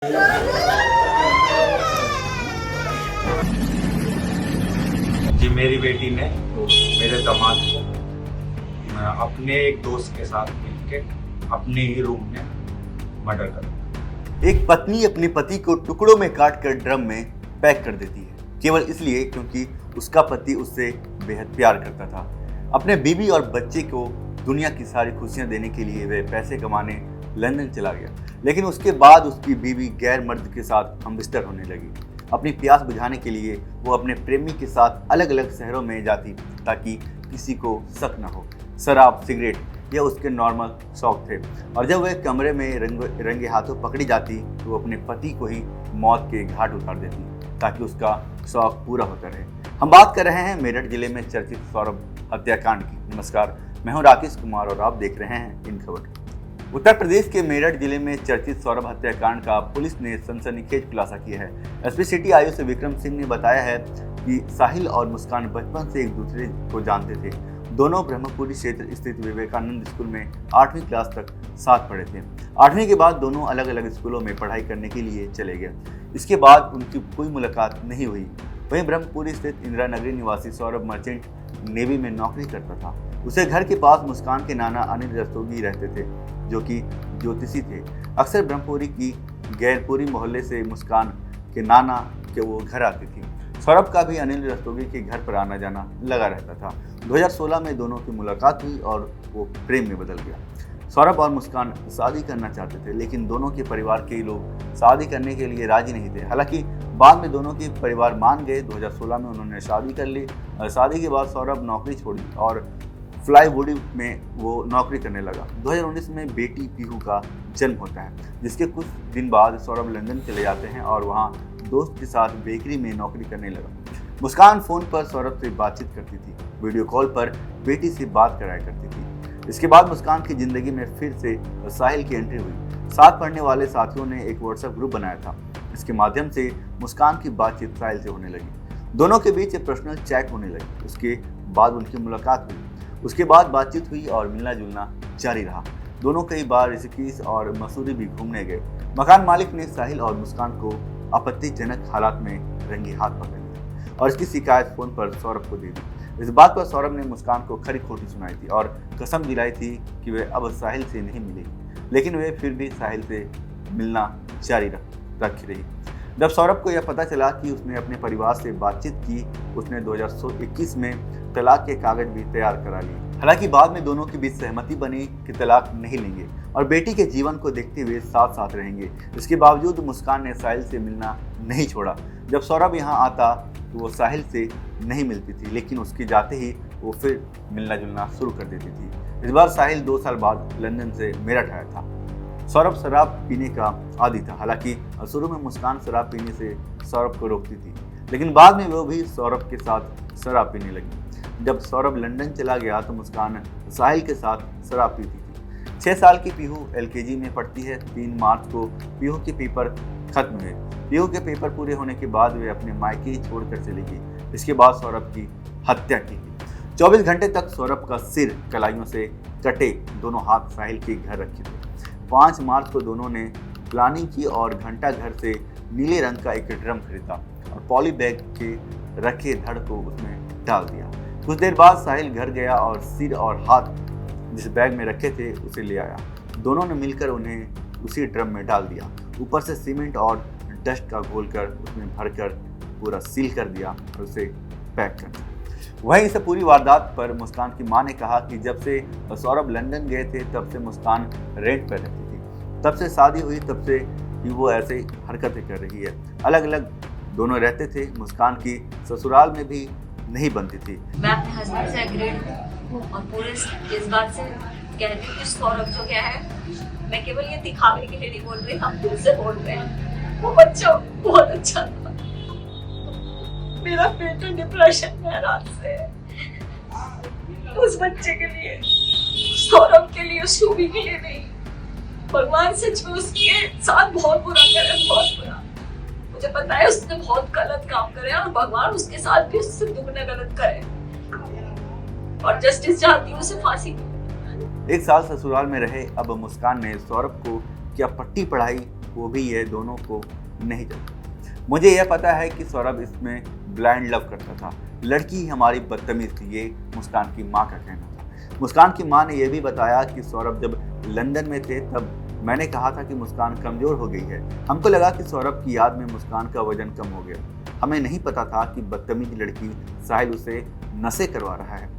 जी मेरी बेटी ने मेरे दामाद को अपने एक दोस्त के साथ मिलकर अपने ही रूम में मर्डर कर दिया। एक पत्नी अपने पति को टुकड़ों में काटकर ड्रम में पैक कर देती है, केवल इसलिए क्योंकि उसका पति उससे बेहद प्यार करता था। अपने बीवी और बच्चे को दुनिया की सारी खुशियां देने के लिए वह पैसे कमाने लंदन चला गया, लेकिन उसके बाद उसकी बीवी गैर मर्द के साथ हमबिस्तर होने लगी। अपनी प्यास बुझाने के लिए वो अपने प्रेमी के साथ अलग अलग शहरों में जाती ताकि किसी को शक न हो। शराब, सिगरेट ये उसके नॉर्मल शौक थे, और जब वह कमरे में रंगे हाथों पकड़ी जाती तो वो अपने पति को ही मौत के घाट उतार देती ताकि उसका शौक पूरा होता रहे। हम बात कर रहे हैं मेरठ जिले में चर्चित सौरभ हत्याकांड की। नमस्कार, मैं हूं राकेश कुमार और आप देख रहे हैं इन खबर। उत्तर प्रदेश के मेरठ जिले में चर्चित सौरभ हत्याकांड का पुलिस ने सनसनीखेज खुलासा किया है। एसपी सिटी आयुक्त विक्रम सिंह ने बताया है कि साहिल और मुस्कान बचपन से एक दूसरे को जानते थे। दोनों ब्रह्मपुरी क्षेत्र स्थित विवेकानंद स्कूल में 8वीं क्लास तक साथ पढ़े थे। 8वीं के बाद दोनों अलग अलग स्कूलों में पढ़ाई करने के लिए चले गए। इसके बाद उनकी कोई मुलाकात नहीं हुई। वहीं ब्रह्मपुरी स्थित इंदिरा नगरी निवासी सौरभ मर्चेंट नेवी में नौकरी करता था। उसे घर के पास मुस्कान के नाना अनिल रस्तोगी रहते थे, जो कि ज्योतिषी थे। अक्सर ब्रह्मपुरी की गैरपुरी मोहल्ले से मुस्कान के नाना के वो घर आती थी। सौरभ का भी अनिल रस्तोगी के घर पर आना जाना लगा रहता था। 2016 में दोनों की मुलाकात हुई और वो प्रेम में बदल गया। सौरभ और मुस्कान शादी करना चाहते थे, लेकिन दोनों के परिवार के लोग शादी करने के लिए राजी नहीं थे। हालांकि बाद में दोनों के परिवार मान गए। 2016 में उन्होंने शादी कर ली। शादी के बाद सौरभ नौकरी छोड़ी और फ्लाईवुड में वो नौकरी करने लगा। 2019 में बेटी पीहू का जन्म होता है, जिसके कुछ दिन बाद सौरभ लंदन चले जाते हैं और वहाँ दोस्त के साथ बेकरी में नौकरी करने लगा। मुस्कान फोन पर सौरभ से बातचीत करती थी, वीडियो कॉल पर बेटी से बात कराया करती थी। इसके बाद मुस्कान की जिंदगी में फिर से साहिल की एंट्री हुई। साथ पढ़ने वाले साथियों ने एक व्हाट्सएप ग्रुप बनाया था। इसके माध्यम से मुस्कान की बातचीत साहिल से होने लगी। दोनों के बीच एक पर्सनल चैट होने लगी। उसके बाद उनकी मुलाकात हुई। उसके बाद बातचीत हुई और मिलना जुलना जारी रहा। दोनों कई बार ऋषिकेश और मसूरी भी घूमने गए। मकान मालिक ने साहिल और मुस्कान को आपत्तिजनक हालात में रंगे हाथ पकड़ लिया और इसकी शिकायत फोन पर सौरभ को दे दी। इस बात पर सौरभ ने मुस्कान को खरी खोटी सुनाई थी और कसम दिलाई थी कि वे अब साहिल से नहीं मिलेगी, लेकिन वे फिर भी साहिल से मिलना जारी रखी रही। जब सौरभ को यह पता चला कि उसने अपने परिवार से बातचीत की, उसने 2021 में तलाक के कागज भी तैयार करा लिए। हालांकि बाद में दोनों के बीच सहमति बनी कि तलाक नहीं लेंगे और बेटी के जीवन को देखते हुए साथ साथ रहेंगे। इसके बावजूद मुस्कान ने साहिल से मिलना नहीं छोड़ा। जब सौरभ यहाँ आता तो वो साहिल से नहीं मिलती थी, लेकिन उसके जाते ही वो फिर मिलना जुलना शुरू कर देती थी। इस बार साहिल 2 साल बाद लंदन से मेरठ आया था। सौरभ शराब पीने का आदी था। हालांकि शुरू में मुस्कान शराब पीने से सौरभ को रोकती थी, लेकिन बाद में वो भी सौरभ के साथ शराब पीने लगी। जब सौरभ लंदन चला गया तो मुस्कान साहिल के साथ शराब पीती थी। 6 साल की पीहू LKG में पढ़ती है। 3 मार्च को पीहू के पेपर खत्म हुए। पीहू के पेपर पूरे होने के बाद वे अपने मायके छोड़कर चली गई। इसके बाद सौरभ की हत्या की गई। 24 घंटे तक सौरभ का सिर कलाइयों से कटे दोनों हाथ साहिल के घर रखे थे। 5 मार्च को दोनों ने प्लानिंग की और घंटा घर से नीले रंग का एक ड्रम खरीदा और पॉली बैग के रखे धड़ को उसमें डाल दिया। कुछ देर बाद साहिल घर गया और सिर और हाथ जिस बैग में रखे थे उसे ले आया। दोनों ने मिलकर उन्हें उसी ड्रम में डाल दिया। ऊपर से सीमेंट और डस्ट का घोलकर उसमें भरकर पूरा सील कर दिया और उसे पैक कर दिया। वहीं इस पूरी वारदात पर मुस्कान की मां ने कहा कि जब से सौरभ लंदन गए थे तब से मुस्कान रेंट पर रहती थी। तब से शादी हुई तब से ही वो ऐसे हरकतें कर रही है। अलग अलग दोनों रहते थे। मुस्कान की ससुराल में भी नहीं बनती थी। मैं अपने हस्बैंड से एग्रीड हूँ और पूरे इस बात से कहती हूँ कि सौरभ जो क्या है, मैं केवल ये दिखावे के लिए नहीं बोल रही, हम दिल से बोल रहे हैं। वो बच्चा बहुत अच्छा था। मेरा बेटा डिप्रेशन में है रात से। उस बच्चे के लिए, सौरभ के लिए, शोभी के लिए नहीं। भगवान सच में उसके साथ बहुत बुरा करे, बहुत बुरा। मुझे पता है उसने बहुत गलत काम करे और भगवान उसके साथ भी उससे दुगना गलत करे और जस्टिस चाहती हूँ उसे फांसी दे। 1 साल ससुराल में रहे। अब मुस्कान ने सौरभ को क्या पट्टी पढ़ाई वो भी ये दोनों को नहीं जानता। मुझे यह पता है कि सौरभ इसमें ब्लाइंड लव करता था। लड़की ही हमारी बदतमीज थी, ये मुस्कान की माँ का कहना था। मुस्कान की माँ ने यह भी बताया कि सौरभ जब लंदन में थे तब मैंने कहा था कि मुस्कान कमज़ोर हो गई है। हमको लगा कि सौरभ की याद में मुस्कान का वजन कम हो गया। हमें नहीं पता था कि बदतमीज लड़की साहिल उसे नशे करवा रहा है।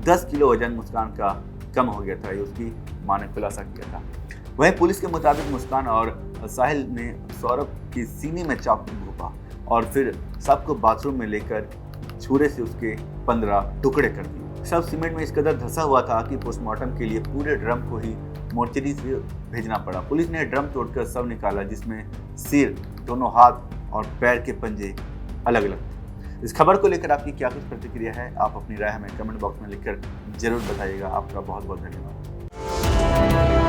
10 किलो वजन मुस्कान का कम हो गया था, ये उसकी माँ ने खुलासा किया था। वहीं पुलिस के मुताबिक मुस्कान और साहिल ने सौरभ की सीने में चाकू घोंपा और फिर सबको बाथरूम में लेकर छुरे से उसके 15 टुकड़े कर दिए। शव सीमेंट में इस कदर धंसा हुआ था कि पोस्टमार्टम के लिए पूरे ड्रम को ही मोर्चरी से भेजना पड़ा। पुलिस ने ड्रम तोड़कर शव निकाला, जिसमें सिर, दोनों हाथ और पैर के पंजे अलग अलग थे। इस खबर को लेकर आपकी क्या कुछ प्रतिक्रिया है, आप अपनी राय हमें कमेंट बॉक्स में लिखकर जरूर बताइएगा। आपका बहुत बहुत धन्यवाद।